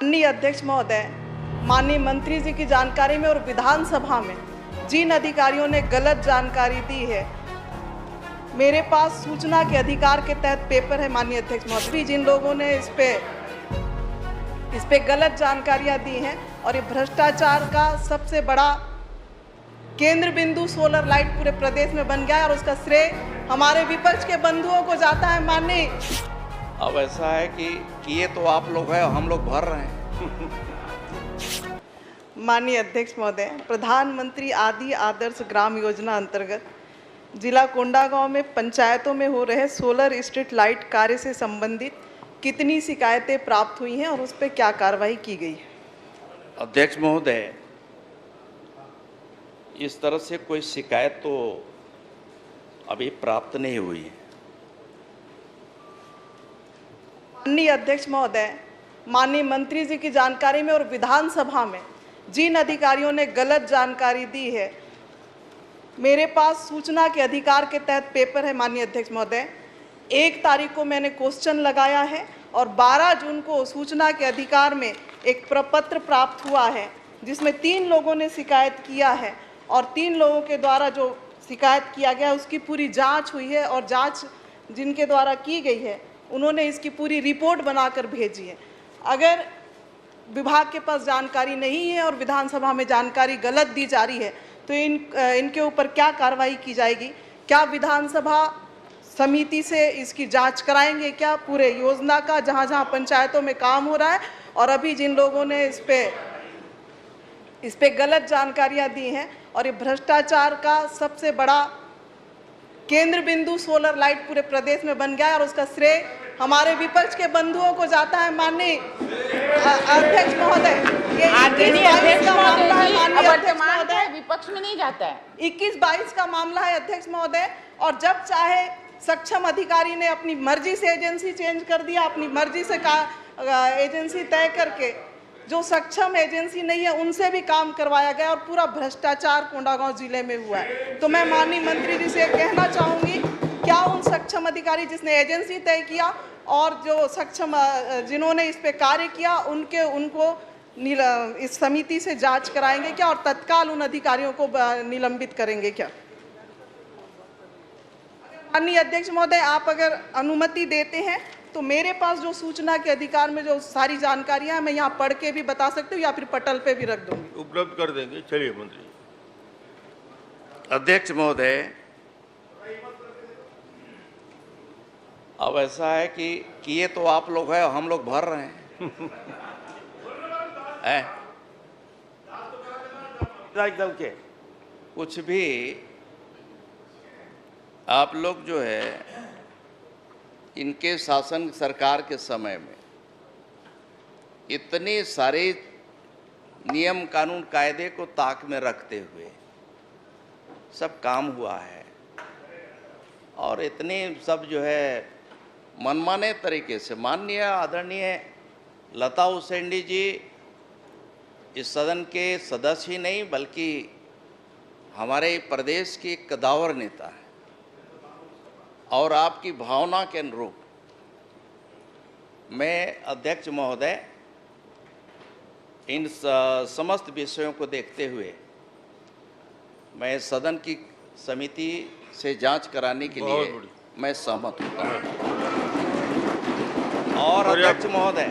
माननीय अध्यक्ष महोदय, माननीय मंत्री जी की जानकारी में और विधानसभा में जिन अधिकारियों ने गलत जानकारी दी है, मेरे पास सूचना के अधिकार के तहत पेपर है माननीय अध्यक्ष महोदय, जिन लोगों ने इस पे गलत जानकारियां दी हैं और ये भ्रष्टाचार का सबसे बड़ा केंद्र बिंदु सोलर लाइट पूरे प्रदेश में बन गया है और उसका श्रेय हमारे विपक्ष के बंधुओं को जाता है। माननीय अब ऐसा है कि किए तो आप लोग हैं और हम लोग भर रहे हैं। माननीय अध्यक्ष महोदय, प्रधानमंत्री आदि आदर्श ग्राम योजना अंतर्गत जिला कोंडागांव में पंचायतों में हो रहे सोलर स्ट्रीट लाइट कार्य से संबंधित कितनी शिकायतें प्राप्त हुई हैं और उस पर क्या कार्रवाई की गई है? अध्यक्ष महोदय, इस तरह से कोई शिकायत तो अभी प्राप्त नहीं हुई है। माननीय अध्यक्ष महोदय, माननीय मंत्री जी की जानकारी में और विधानसभा में जिन अधिकारियों ने गलत जानकारी दी है, मेरे पास सूचना के अधिकार के तहत पेपर है माननीय अध्यक्ष महोदय। 1 तारीख को मैंने क्वेश्चन लगाया है और 12 जून को सूचना के अधिकार में एक प्रपत्र प्राप्त हुआ है जिसमें 3 लोगों ने शिकायत किया है और 3 लोगों के द्वारा जो शिकायत किया गया उसकी पूरी जांच हुई है और जांच जिनके द्वारा की गई है उन्होंने इसकी पूरी रिपोर्ट बनाकर भेजी है। अगर विभाग के पास जानकारी नहीं है और विधानसभा में जानकारी गलत दी जा रही है तो इनके ऊपर क्या कार्रवाई की जाएगी? क्या विधानसभा समिति से इसकी जांच कराएंगे क्या पूरे योजना का, जहां जहां पंचायतों में काम हो रहा है? और अभी जिन लोगों ने इस पे गलत जानकारियां दी हैं और ये भ्रष्टाचार का सबसे बड़ा केंद्र बिंदु सोलर लाइट पूरे प्रदेश में बन गया है और उसका श्रेय हमारे विपक्ष के बंधुओं को जाता है। माननीय अध्यक्ष महोदय, ये 21-22 का मामला है माननीय अध्यक्ष महोदय, विपक्ष में नहीं जाता है। 21-22 का मामला है अध्यक्ष महोदय, और जब चाहे सक्षम अधिकारी ने अपनी मर्जी से एजेंसी चेंज कर दिया, अपनी मर्जी से एजेंसी तय करके जो सक्षम एजेंसी नहीं है उनसे भी काम करवाया गया और पूरा भ्रष्टाचार कोंडागांव जिले में हुआ है। तो मैं माननीय मंत्री जी से कहना चाहूँगी, क्या उन सक्षम अधिकारी जिसने एजेंसी तय किया और जो सक्षम जिन्होंने इस पे कार्य किया उनको इस समिति से जांच कराएंगे क्या और तत्काल उन अधिकारियों को निलंबित करेंगे क्या? माननीय अध्यक्ष महोदय, आप अगर अनुमति देते हैं तो मेरे पास जो सूचना के अधिकार में जो सारी जानकारियां मैं यहाँ पढ़ के भी बता सकती हूँ या फिर पटल पे भी रख दूंगी। उपलब्ध कर देंगे। चलिए मंत्री। अध्यक्ष महोदय, अब ऐसा है कि किए तो आप लोग हैं और हम लोग भर रहे हैं। एकदम के कुछ भी आप लोग जो है इनके शासन सरकार के समय में इतने सारे नियम कानून कायदे को ताक में रखते हुए सब काम हुआ है और इतने सब जो है मनमाने तरीके से माननीय आदरणीय लता हुसैनी जी इस सदन के सदस्य ही नहीं बल्कि हमारे प्रदेश की एक कदावर नेता है और आपकी भावना के अनुरूप मैं अध्यक्ष महोदय इन समस्त विषयों को देखते हुए मैं सदन की समिति से जांच कराने के लिए मैं सहमत हूँ। और अध्यक्ष महोदय,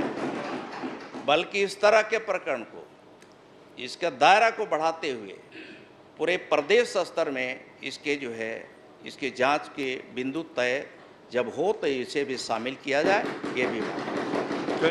बल्कि इस तरह के प्रकरण को इसका दायरा को बढ़ाते हुए पूरे प्रदेश स्तर में इसके जो है इसकी जांच के बिंदु तय जब हो तो इसे भी शामिल किया जाए, ये भी